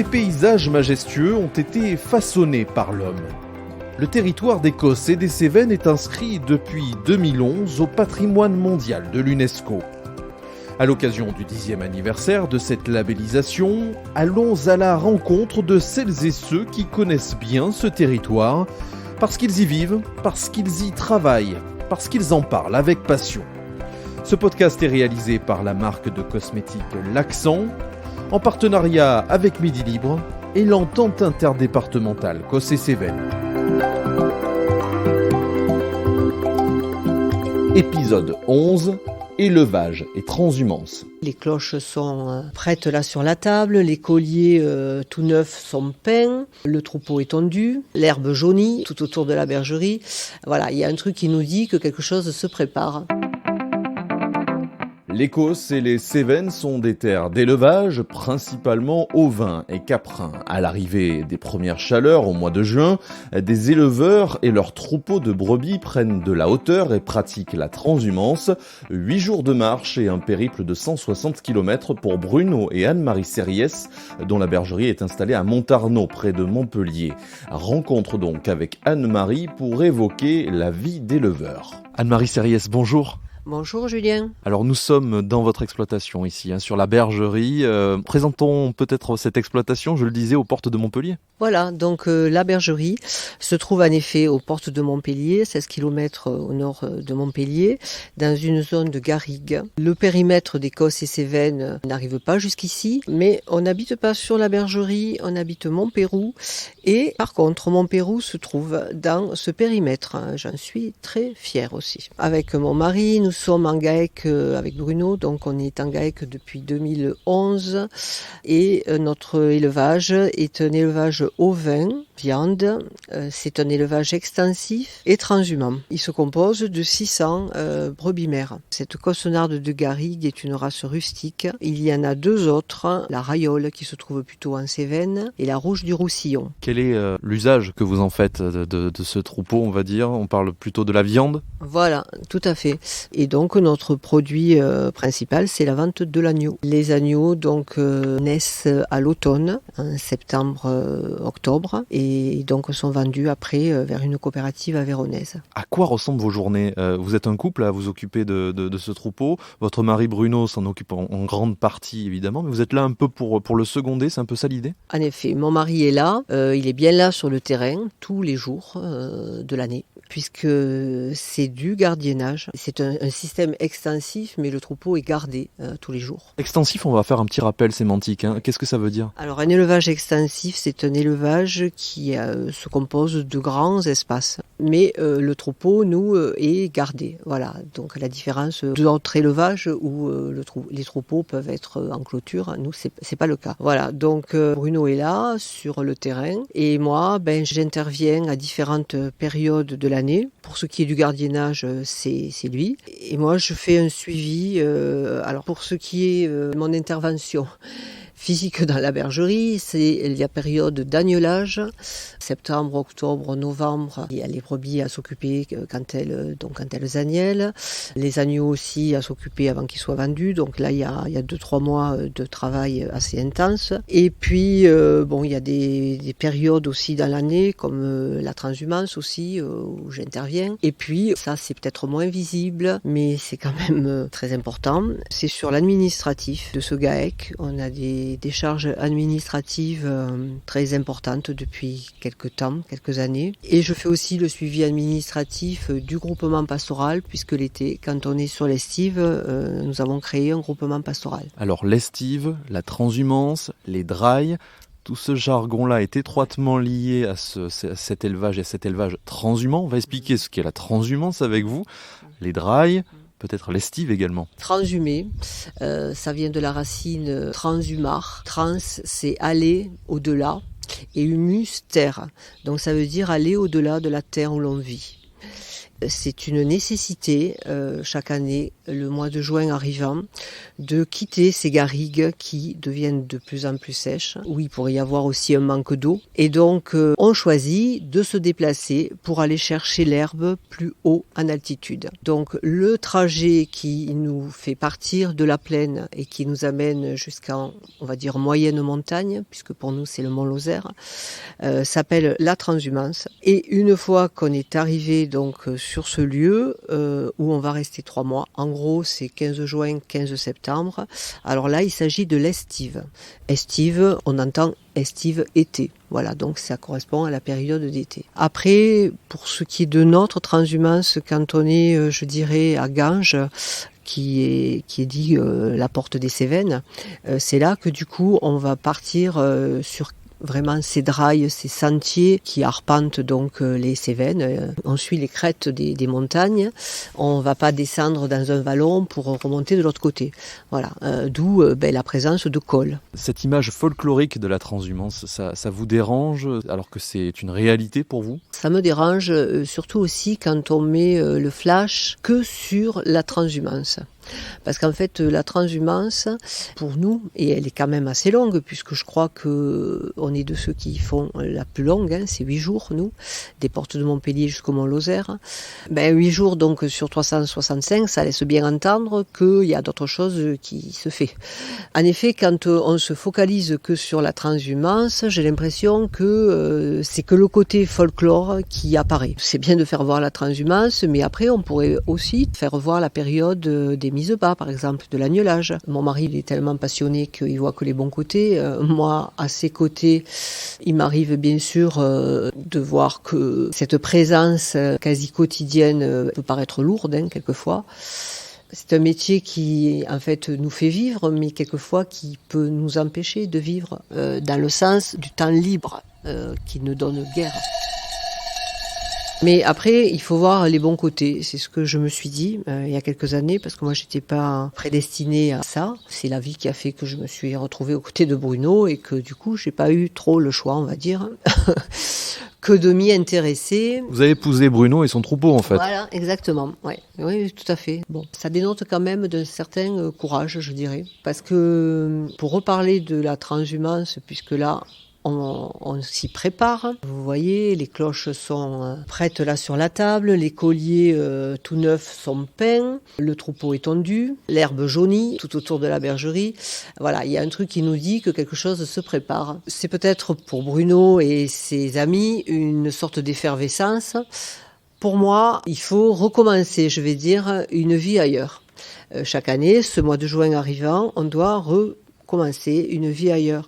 ces paysages majestueux ont été façonnés par l'homme. Le territoire d'Écosse et des Cévennes est inscrit depuis 2011 au patrimoine mondial de l'UNESCO. À l'occasion du 10e anniversaire de cette labellisation, allons à la rencontre de celles et ceux qui connaissent bien ce territoire, parce qu'ils y vivent, parce qu'ils y travaillent, parce qu'ils en parlent avec passion. Ce podcast est réalisé par la marque de cosmétiques L'Accent, en partenariat avec Midi Libre et l'entente interdépartementale Cosse-et-Cévennes. Épisode 11, élevage et transhumance. Les cloches sont prêtes là sur la table, les colliers tout neufs sont peints, le troupeau est tondu, l'herbe jaunie tout autour de la bergerie. Voilà, il y a un truc qui nous dit que quelque chose se prépare. L'Écosse et les Cévennes sont des terres d'élevage, principalement ovins et caprins. À l'arrivée des premières chaleurs au mois de juin, des éleveurs et leurs troupeaux de brebis prennent de la hauteur et pratiquent la transhumance. 8 jours de marche et un périple de 160 km pour Bruno et Anne-Marie Serriès, dont la bergerie est installée à Montarnot, près de Montpellier. Rencontre donc avec Anne-Marie pour évoquer la vie d'éleveur. Anne-Marie Serriès, bonjour. Bonjour Julien. Alors nous sommes dans votre exploitation ici, sur la bergerie. Présentons peut-être cette exploitation, je le disais, aux portes de Montpellier. Voilà, donc la bergerie se trouve en effet aux portes de Montpellier, 16 km au nord de Montpellier, dans une zone de garrigue. Le périmètre d'Écosse et Cévennes n'arrive pas jusqu'ici, mais on n'habite pas sur la bergerie, on habite Montpérou. Et par contre, Montpérou se trouve dans ce périmètre. J'en suis très fière aussi. Avec mon mari, nous sommes en GAEC avec Bruno, donc on est en GAEC depuis 2011. Et notre élevage est un élevage ovin, viande. C'est un élevage extensif et transhumant. Il se compose de 600 brebis mères. Cette cossonarde de garrigue est une race rustique. Il y en a 2 autres, la Rayole qui se trouve plutôt en Cévennes et la Rouge du Roussillon. Quel est l'usage que vous en faites de ce troupeau, on va dire? On parle plutôt de la viande? Voilà, tout à fait. Et donc notre produit principal, c'est la vente de l'agneau. Les agneaux donc naissent à l'automne, en septembre-octobre, et donc sont vendus après vers une coopérative aveyronnaise. À quoi ressemblent vos journées? Vous êtes un couple à vous occuper de ce troupeau. Votre mari Bruno s'en occupe en grande partie évidemment, mais vous êtes là un peu pour le seconder, c'est un peu ça l'idée? En effet, mon mari est là, il est bien là sur le terrain tous les jours de l'année, puisque c'est du gardiennage. C'est un système extensif, mais le troupeau est gardé tous les jours. Extensif, on va faire un petit rappel sémantique. Qu'est-ce que ça veut dire? Alors un élevage extensif, c'est un élevage qui se compose de grands espaces. Mais le troupeau, nous, est gardé. Voilà. Donc la différence d'autres élevages où les troupeaux peuvent être en clôture, nous, c'est pas le cas. Voilà. Donc Bruno est là sur le terrain et moi, j'interviens à différentes périodes de l'année. Pour ce qui est du gardiennage, c'est lui. Et moi, je fais un suivi. Alors pour ce qui est mon intervention physique dans la bergerie, c'est la période d'agnelage, septembre, octobre, novembre. Il y a les brebis à s'occuper quand elles agnellent, les agneaux aussi à s'occuper avant qu'ils soient vendus. Donc là, il y a 2-3 mois de travail assez intense. Et puis, il y a des périodes aussi dans l'année, comme la transhumance aussi, où j'interviens. Et puis, ça, c'est peut-être moins visible, mais c'est quand même très important. C'est sur l'administratif de ce GAEC. On a des charges administratives très importantes depuis quelques années. Et je fais aussi le suivi administratif du groupement pastoral, puisque l'été, quand on est sur l'estive, nous avons créé un groupement pastoral. Alors l'estive, la transhumance, les drailles, tout ce jargon-là est étroitement lié à cet élevage et à cet élevage transhumant. On va expliquer ce qu'est la transhumance avec vous, les drailles, peut-être l'estive également. Transhumer, ça vient de la racine transhumar. Trans, c'est aller au-delà, et humus, terre. Donc ça veut dire aller au-delà de la terre où l'on vit. C'est une nécessité, chaque année, le mois de juin arrivant, de quitter ces garrigues qui deviennent de plus en plus sèches, où il pourrait y avoir aussi un manque d'eau. Et donc, on choisit de se déplacer pour aller chercher l'herbe plus haut en altitude. Donc, le trajet qui nous fait partir de la plaine et qui nous amène jusqu'en, on va dire, moyenne montagne, puisque pour nous c'est le Mont Lozère, s'appelle la transhumance. Et une fois qu'on est arrivé donc sur ce lieu où on va rester 3 mois, en gros c'est 15 juin, 15 septembre, alors là il s'agit de l'estive. Estive, on entend estive-été. Voilà, donc ça correspond à la période d'été. Après, pour ce qui est de notre transhumance, quand on est, je dirais, à Ganges, qui est dit la porte des Cévennes, c'est là que du coup on va partir sur vraiment ces drailles, ces sentiers qui arpentent donc les Cévennes. On suit les crêtes des montagnes. On ne va pas descendre dans un vallon pour remonter de l'autre côté. Voilà, d'où la présence de cols. Cette image folklorique de la transhumance, ça vous dérange alors que c'est une réalité pour vous ? Ça me dérange surtout aussi quand on met le flash que sur la transhumance. Parce qu'en fait, la transhumance, pour nous, et elle est quand même assez longue, puisque je crois qu'on est de ceux qui font la plus longue, c'est 8 jours, nous, des portes de Montpellier jusqu'au Mont Lozère. 8 jours donc sur 365, ça laisse bien entendre qu'il y a d'autres choses qui se fait. En effet, quand on se focalise que sur la transhumance, j'ai l'impression que c'est que le côté folklore qui apparaît. C'est bien de faire voir la transhumance, mais après on pourrait aussi faire voir la période des mises bas, par exemple, de l'agnelage. Mon mari, il est tellement passionné qu'il voit que les bons côtés. Moi, à ses côtés, il m'arrive bien sûr de voir que cette présence quasi quotidienne peut paraître lourde, quelquefois. C'est un métier qui, en fait, nous fait vivre, mais quelquefois qui peut nous empêcher de vivre dans le sens du temps libre qui ne donne guère. Mais après, il faut voir les bons côtés. C'est ce que je me suis dit il y a quelques années, parce que moi, j'étais pas prédestinée à ça. C'est la vie qui a fait que je me suis retrouvée aux côtés de Bruno et que du coup, j'ai pas eu trop le choix, on va dire, que de m'y intéresser. Vous avez épousé Bruno et son troupeau, en fait. Voilà, exactement. Ouais. Oui, tout à fait. Bon, ça dénote quand même d'un certain courage, je dirais. Parce que pour reparler de la transhumance, puisque là, on s'y prépare. Vous voyez, les cloches sont prêtes là sur la table, les colliers tout neufs sont peints, le troupeau est tondu, l'herbe jaunie tout autour de la bergerie. Voilà, il y a un truc qui nous dit que quelque chose se prépare. C'est peut-être pour Bruno et ses amis une sorte d'effervescence. Pour moi, il faut recommencer, je vais dire, une vie ailleurs. Chaque année, ce mois de juin arrivant, on doit recommencer une vie ailleurs.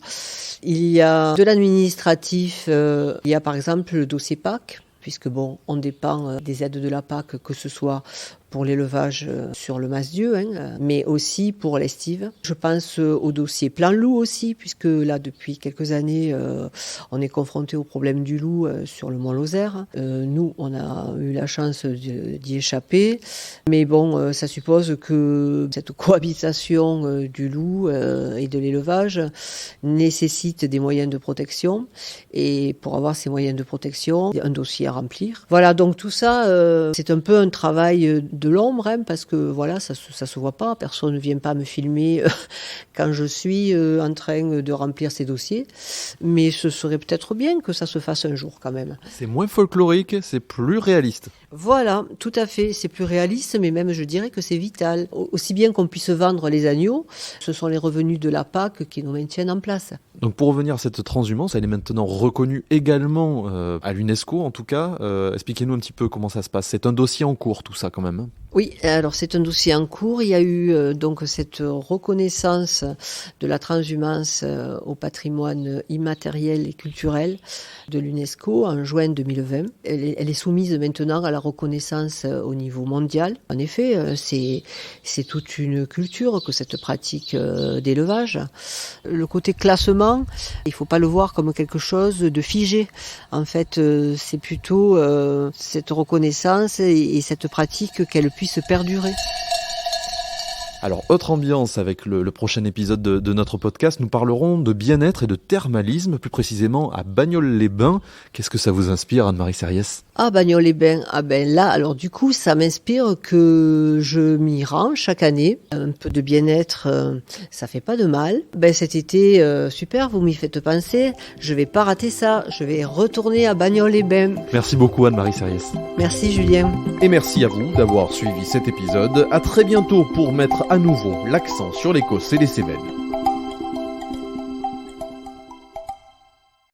Il y a de l'administratif, il y a par exemple le dossier PAC, puisque bon, on dépend des aides de la PAC, que ce soit pour l'élevage sur le Mas-Dieu, mais aussi pour l'estive. Je pense au dossier plan loup aussi, puisque là, depuis quelques années, on est confronté au problème du loup sur le Mont Lozère. Nous, on a eu la chance d'y échapper, mais bon, ça suppose que cette cohabitation du loup et de l'élevage nécessite des moyens de protection, et pour avoir ces moyens de protection, un dossier à remplir. Voilà, donc tout ça, c'est un peu un travail de l'ombre, parce que voilà, ça se voit pas, personne ne vient pas me filmer quand je suis en train de remplir ces dossiers, mais ce serait peut-être bien que ça se fasse un jour quand même. C'est moins folklorique, c'est plus réaliste. Voilà, tout à fait, c'est plus réaliste, mais même je dirais que c'est vital. Aussi bien qu'on puisse vendre les agneaux, ce sont les revenus de la PAC qui nous maintiennent en place. Donc pour revenir à cette transhumance, elle est maintenant reconnue également à l'UNESCO en tout cas. Expliquez-nous un petit peu comment ça se passe. C'est un dossier en cours tout ça quand même. Oui, alors c'est un dossier en cours. Il y a eu donc cette reconnaissance de la transhumance au patrimoine immatériel et culturel de l'UNESCO en juin 2020. Elle est soumise maintenant à la reconnaissance au niveau mondial. En effet, c'est toute une culture que cette pratique d'élevage. Le côté classement, il ne faut pas le voir comme quelque chose de figé. En fait, c'est plutôt cette reconnaissance et cette pratique qu'elle puisse perdurer. Alors, autre ambiance avec le prochain épisode de notre podcast. Nous parlerons de bien-être et de thermalisme, plus précisément à Bagnols-les-Bains. Qu'est-ce que ça vous inspire, Anne-Marie Serriès ? Ah, Bagnols-les-Bains, là, alors du coup, ça m'inspire que je m'y rends chaque année. Un peu de bien-être, ça fait pas de mal. Cet été, super, vous m'y faites penser. Je vais pas rater ça. Je vais retourner à Bagnols-les-Bains. Merci beaucoup, Anne-Marie Serriès. Merci, Julien. Et merci à vous d'avoir suivi cet épisode. À très bientôt pour mettre à nouveau l'accent sur l'Écosse et les Cévennes.